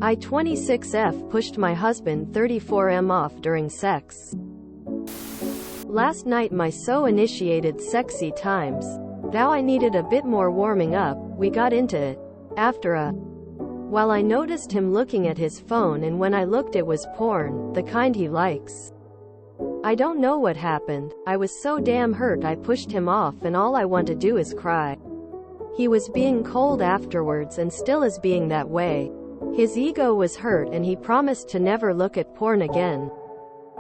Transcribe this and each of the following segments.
I 26F pushed my husband 34M off during sex. Last night my so initiated sexy times. Now I needed a bit more warming up, we got into it. After a while I noticed him looking at his phone, and when I looked it was porn, the kind he likes. I don't know what happened. I was so damn hurt I pushed him off, and all I want to do is cry. He was being cold afterwards and still is being that way. His ego was hurt and he promised to never look at porn again.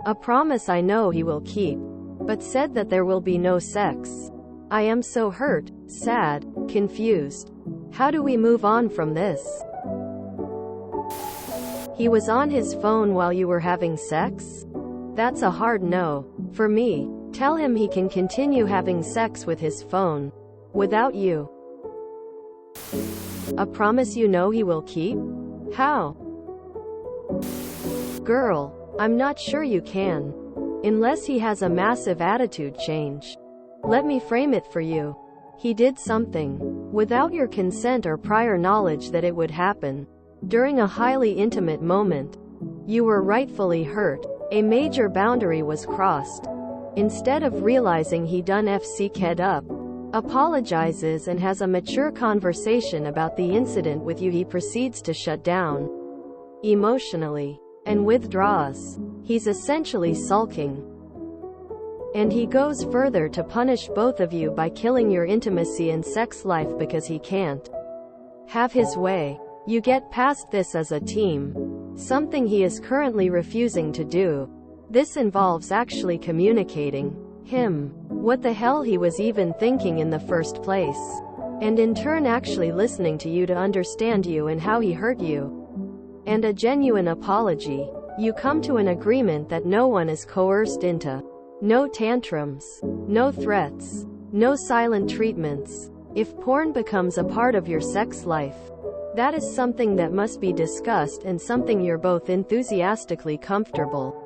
A promise I know he will keep. But said that there will be no sex. I am so hurt, sad, confused. How do we move on from this? He was on his phone while you were having sex? That's a hard no. For me. Tell him he can continue having sex with his phone. Without you. A promise you know he will keep? How? Girl, I'm not sure you can. Unless he has a massive attitude change. Let me frame it for you. He did something. Without your consent or prior knowledge that it would happen. During a highly intimate moment. You were rightfully hurt. A major boundary was crossed. Instead of realizing he done head up, apologizes and has a mature conversation about the incident with you, he proceeds to shut down emotionally and withdraws. He's essentially sulking. And he goes further to punish both of you by killing your intimacy and sex life because he can't have his way. You get past this as a team. Something he is currently refusing to do. This involves actually communicating him what the hell he was even thinking in the first place. And in turn actually listening to you to understand you and how he hurt you. And a genuine apology. You come to an agreement that no one is coerced into. No tantrums. No threats. No silent treatments. If porn becomes a part of your sex life, that is something that must be discussed and something you're both enthusiastically comfortable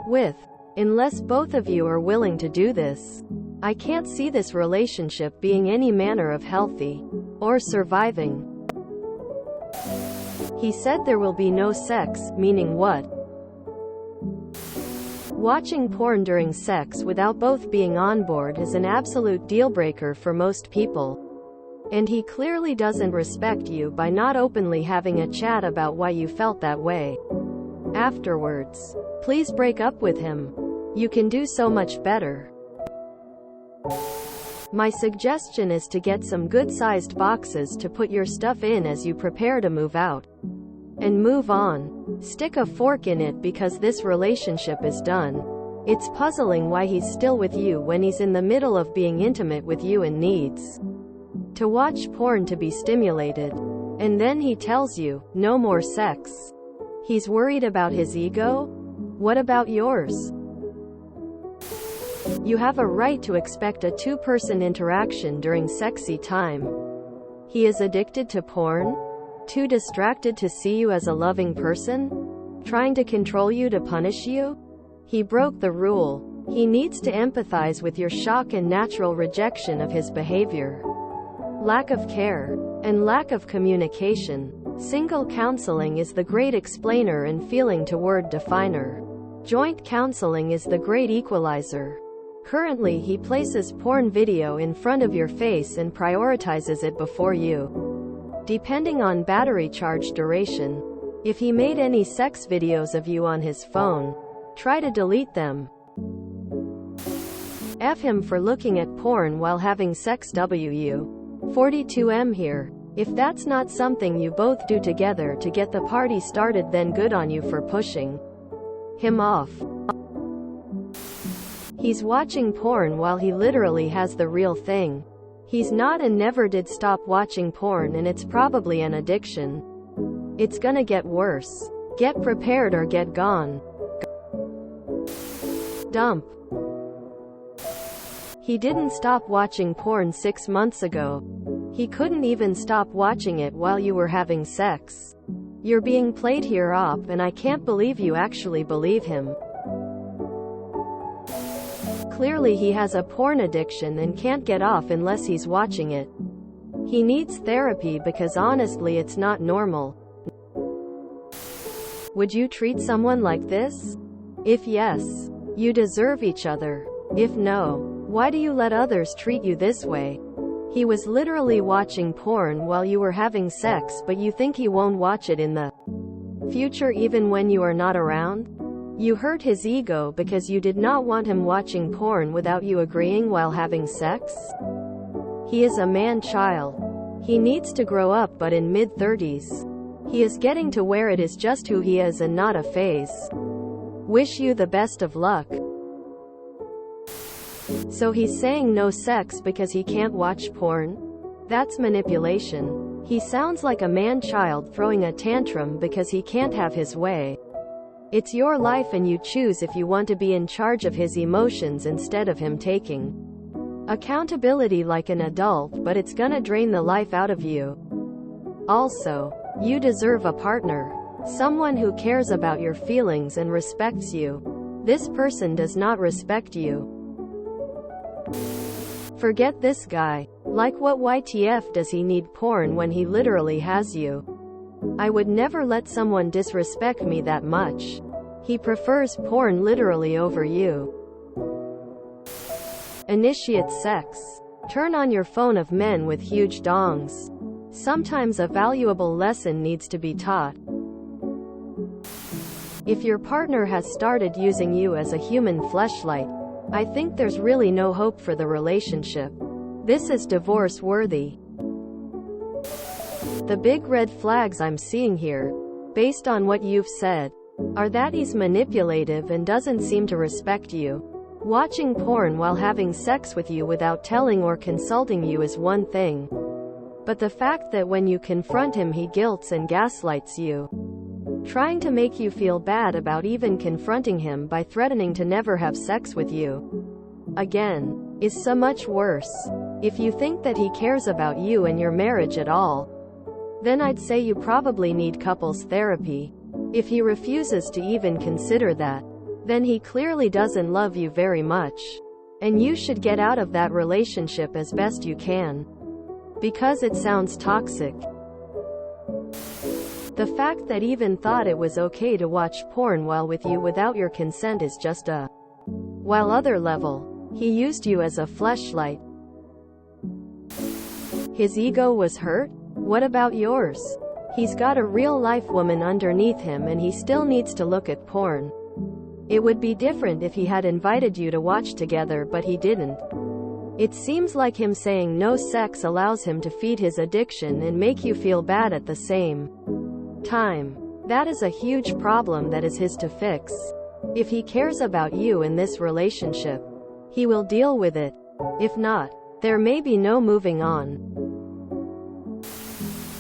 with. Unless both of you are willing to do this, I can't see this relationship being any manner of healthy or surviving. He said there will be no sex, meaning what? Watching porn during sex without both being on board is an absolute deal-breaker for most people. And he clearly doesn't respect you by not openly having a chat about why you felt that way afterwards. Please break up with him. You can do so much better. My suggestion is to get some good-sized boxes to put your stuff in as you prepare to move out. And move on. Stick a fork in it because this relationship is done. It's puzzling why he's still with you when he's in the middle of being intimate with you and needs to watch porn to be stimulated. And then he tells you, no more sex. He's worried about his ego? What about yours? You have a right to expect a two-person interaction during sexy time. He is addicted to porn? Too distracted to see you as a loving person? Trying to control you to punish you? He broke the rule. He needs to empathize with your shock and natural rejection of his behavior. Lack of care. And lack of communication. Single counseling is the great explainer and feeling to word definer. Joint counseling is the great equalizer. Currently he places porn video in front of your face and prioritizes it before you. Depending on battery charge duration. If he made any sex videos of you on his phone, try to delete them. F him for looking at porn while having sex. WU 42M here. If that's not something you both do together to get the party started, then good on you for pushing him off. He's watching porn while he literally has the real thing. He's not and never did stop watching porn, and it's probably an addiction. It's gonna get worse. Get prepared or get gone. Dump. He didn't stop watching porn 6 months ago. He couldn't even stop watching it while you were having sex. You're being played here up, and I can't believe you actually believe him. Clearly he has a porn addiction and can't get off unless he's watching it. He needs therapy because honestly it's not normal. Would you treat someone like this? If yes, you deserve each other. If no, why do you let others treat you this way? He was literally watching porn while you were having sex, but you think he won't watch it in the future even when you are not around? You hurt his ego because you did not want him watching porn without you agreeing while having sex? He is a man-child. He needs to grow up, but in mid-30s. He is getting to where it is just who he is and not a phase. Wish you the best of luck. So he's saying no sex because he can't watch porn? That's manipulation. He sounds like a man-child throwing a tantrum because he can't have his way. It's your life and you choose if you want to be in charge of his emotions instead of him taking accountability like an adult, but it's gonna drain the life out of you. Also, you deserve a partner. Someone who cares about your feelings and respects you. This person does not respect you. Forget this guy. Like, what YTF does he need porn when he literally has you? I would never let someone disrespect me that much. He prefers porn literally over you. Initiate sex. Turn on your phone of men with huge dongs. Sometimes a valuable lesson needs to be taught. If your partner has started using you as a human fleshlight, I think there's really no hope for the relationship. This is divorce-worthy. The big red flags I'm seeing here, based on what you've said, are that he's manipulative and doesn't seem to respect you. Watching porn while having sex with you without telling or consulting you is one thing. But the fact that when you confront him he guilts and gaslights you, trying to make you feel bad about even confronting him by threatening to never have sex with you again, is so much worse. If you think that he cares about you and your marriage at all, then I'd say you probably need couples therapy. If he refuses to even consider that, then he clearly doesn't love you very much. And you should get out of that relationship as best you can. Because it sounds toxic. The fact that even thought it was okay to watch porn while with you without your consent is just a while other level. He used you as a fleshlight. His ego was hurt? What about yours? He's got a real-life woman underneath him and he still needs to look at porn. It would be different if he had invited you to watch together, but he didn't. It seems like him saying no sex allows him to feed his addiction and make you feel bad at the same time. That is a huge problem that is his to fix. If he cares about you in this relationship, he will deal with it. If not, there may be no moving on.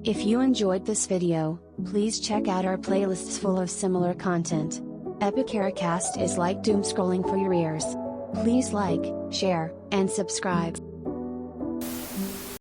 If you enjoyed this video, please check out our playlists full of similar content. Epicaricast is like doom scrolling for your ears. Please like, share, and subscribe.